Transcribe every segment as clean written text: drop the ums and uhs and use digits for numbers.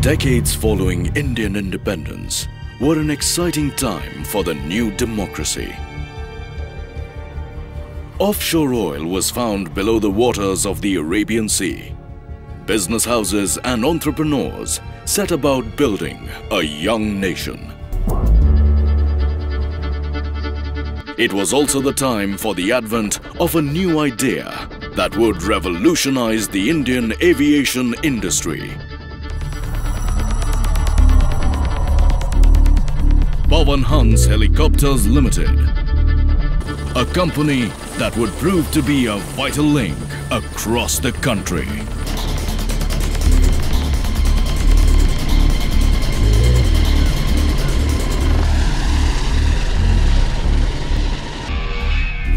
decades following Indian independence were an exciting time for the new democracy. Offshore oil was found below the waters of the Arabian Sea. Business houses and entrepreneurs set about building a young nation. It was also the time for the advent of a new idea that would revolutionize the Indian aviation industry. PAWAN Hans Helicopters Limited, a company that would prove to be a vital link across the country.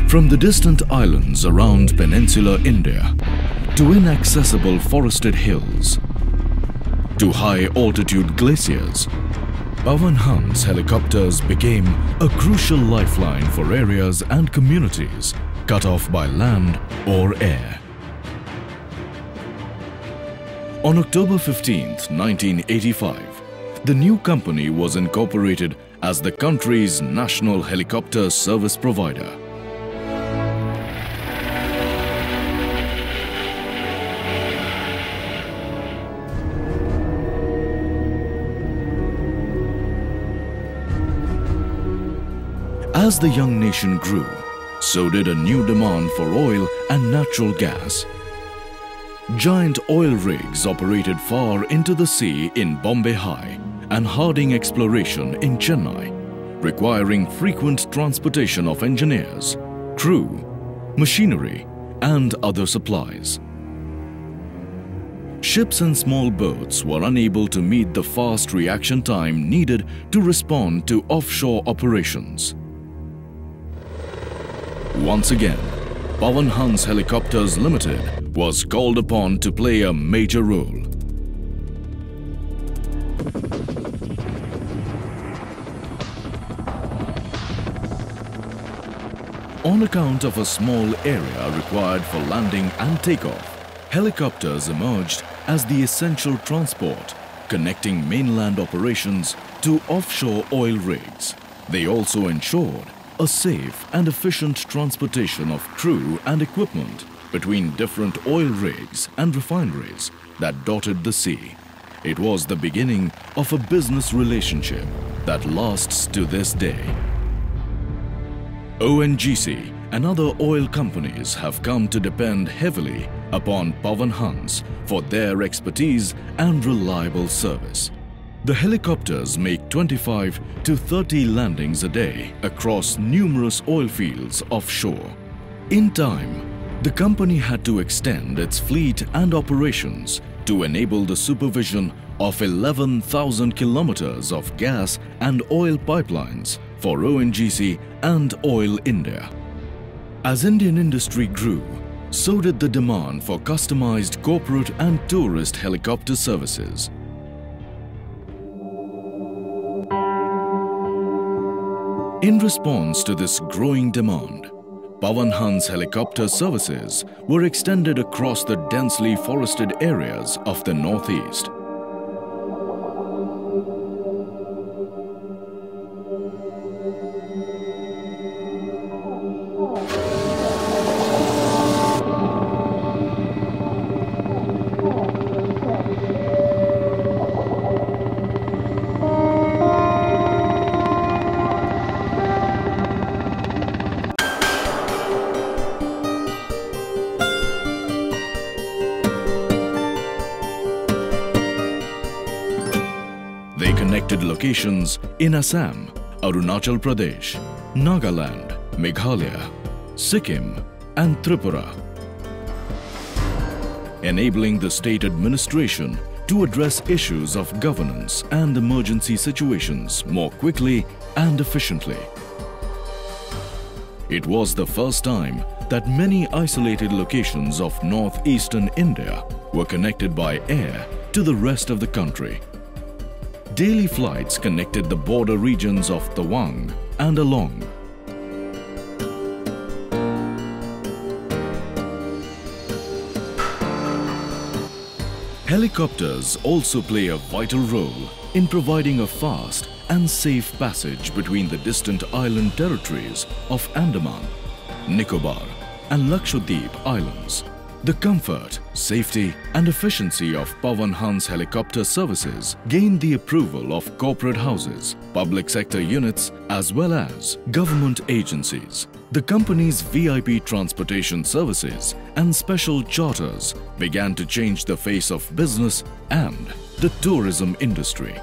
From the distant islands around peninsular India to inaccessible forested hills to high-altitude glaciers, PAWAN Hans helicopters became a crucial lifeline for areas and communities cut off by land or air. On October 15, 1985, the new company was incorporated as the country's national helicopter service provider. As the young nation grew, so did a new demand for oil and natural gas. Giant oil rigs operated far into the sea in Bombay High and Harding Exploration in Chennai, requiring frequent transportation of engineers, crew, machinery, and other supplies. Ships and small boats were unable to meet the fast reaction time needed to respond to offshore operations. Once again, PAWAN Hans Helicopters Limited was called upon to play a major role. On account of a small area required for landing and takeoff, helicopters emerged as the essential transport connecting mainland operations to offshore oil rigs. They also ensured a safe and efficient transportation of crew and equipment between different oil rigs and refineries that dotted the sea. It was the beginning of a business relationship that lasts to this day. ONGC and other oil companies have come to depend heavily upon PAWAN Hans for their expertise and reliable service. The helicopters make 25 to 30 landings a day across numerous oil fields offshore. In time, the company had to extend its fleet and operations to enable the supervision of 11,000 kilometers of gas and oil pipelines for ONGC and Oil India. As Indian industry grew, so did the demand for customized corporate and tourist helicopter services. In response to this growing demand, PAWAN Hans helicopter services were extended across the densely forested areas of the northeast. They connected locations in Assam, Arunachal Pradesh, Nagaland, Meghalaya, Sikkim and Tripura, enabling the state administration to address issues of governance and emergency situations more quickly and efficiently. It was the first time that many isolated locations of northeastern India were connected by air to the rest of the country. Daily flights connected the border regions of Tawang and Along. Helicopters also play a vital role in providing a fast and safe passage between the distant island territories of Andaman, Nicobar and Lakshadweep Islands. The comfort, safety and efficiency of PAWAN HANS helicopter services gained the approval of corporate houses, public sector units as well as government agencies. The company's VIP transportation services and special charters began to change the face of business and the tourism industry.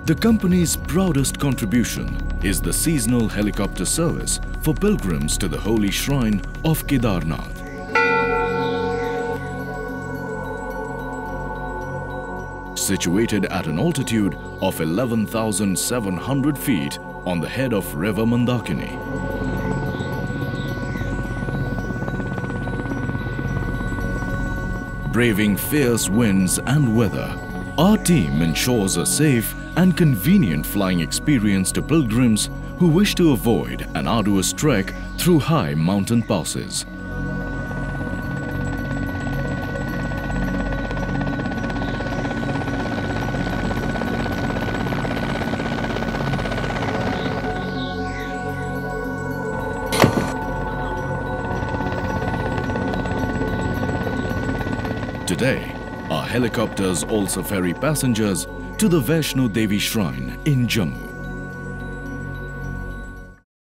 The company's proudest contribution is the seasonal helicopter service for pilgrims to the holy shrine of Kedarnath. Situated at an altitude of 11,700 feet on the head of River Mandakini. Braving fierce winds and weather, our team ensures a safe and convenient flying experience to pilgrims who wish to avoid an arduous trek through high mountain passes. Today, our helicopters also ferry passengers to the Vaishno Devi Shrine in Jammu.